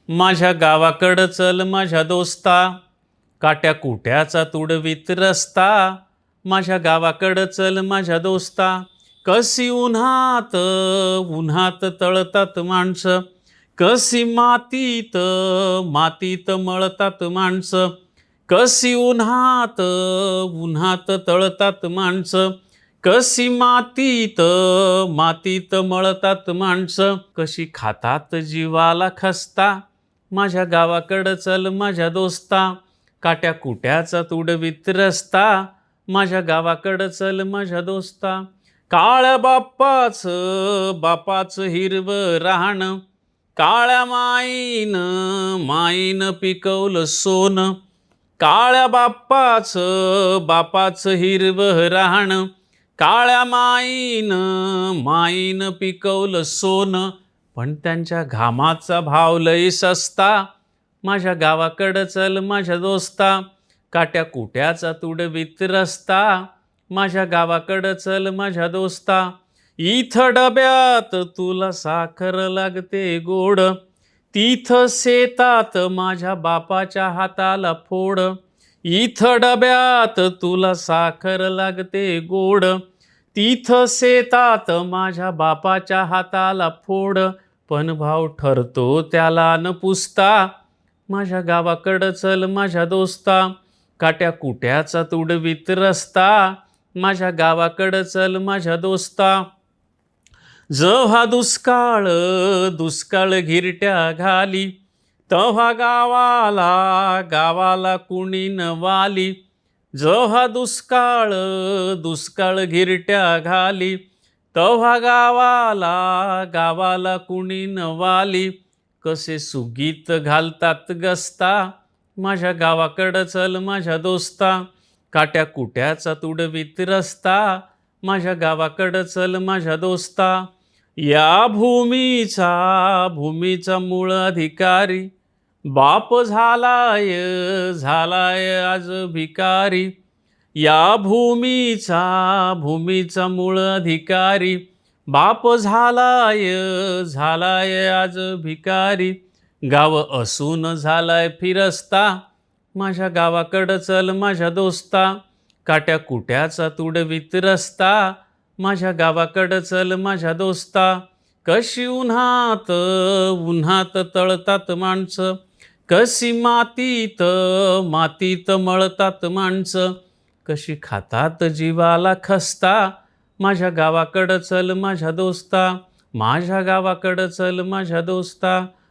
माझ्या गावाकडं चल माझ्या दोस्ता, काट्या कुट्याचा तुडवीत रस्ता. माझ्या गावाकडं चल माझ्या दोस्ता, कशी उन्हात उन्हात तळतात माणसं, कशी मातीत मातीत मळतात माणसं, कशी उन्हात उन्हात तळतात माणसं, कशी मातीत मातीत मळतात माणसं, कशी खातात जीवाला खस्ता. माझ्या गावाकडं चल माझ्या दोस्ता, काट्या कुट्याचा तुडवीत रस्ता. माझ्या गावाकडं चल माझ्या दोस्ता, काळ्या बापाचं हिरवं राहणं, काळ्या माईनं पिकवलं सोनं. काळ्या बापाचं हिरवं राहणं, काळ्या माईनं पिकवलं सोनं, पण त्यांच्या घामाचा भाव लई सस्ता. माझ्या गावाकडं चल माझ्या दोस्ता, काट्या कुट्याचा तुडवीत रस्ता. माझ्या गावाकडं चल माझ्या दोस्ता, इथं डब्यात तुला साखर लागते गोड, तिथं शेतात माझ्या बापाच्या हाताला फोड. इथं डब्यात तुला साखर लागते गोड, तिथं शेतात माझ्या बापाच्या हाताला फोड, पण भाव ठरतो त्याला न पुसता. माझ्या गावाकडं चल माझ्या दोस्ता, काट्या कुट्याचा तुडवीत रस्ता. माझ्या गावाकडं चल माझ्या दोस्ता, जेव्हा दुष्काळ घिरट्या घाली, तेव्हा गावाला कुणी न वाली. जेव्हा दुष्काळ घिरट्या घाली, तेव्हा गावाला कुणी न वाली. कसे सुगीत घालतात गस्ता. माझ्या गावाकडं चल माझ्या दोस्ता, काट्या कुट्याचा तुडवीत रस्ता. माझ्या गावाकडं चल माझ्या दोस्ता, या भूमीचा मूळ अधिकारी, बाप झालाय आज भिकारी. या भूमीचा मूळ अधिकारी, बाप झालाय आज भिकारी. गाव असून झालाय फिरस्ता. माझ्या गावाकडं चल माझ्या दोस्ता, काट्या कुट्याचा तुडवीत रस्ता. माझ्या गावाकडं चल माझ्या दोस्ता, कशी उन्हात तळतात माणसं, कशी मातीत मळतात माणसं, कशी खातात जीवाला खस्ता. माझ्या गावाकडं चल माझ्या दोस्ता, माझ्या गावाकडं चल माझ्या दोस्ता,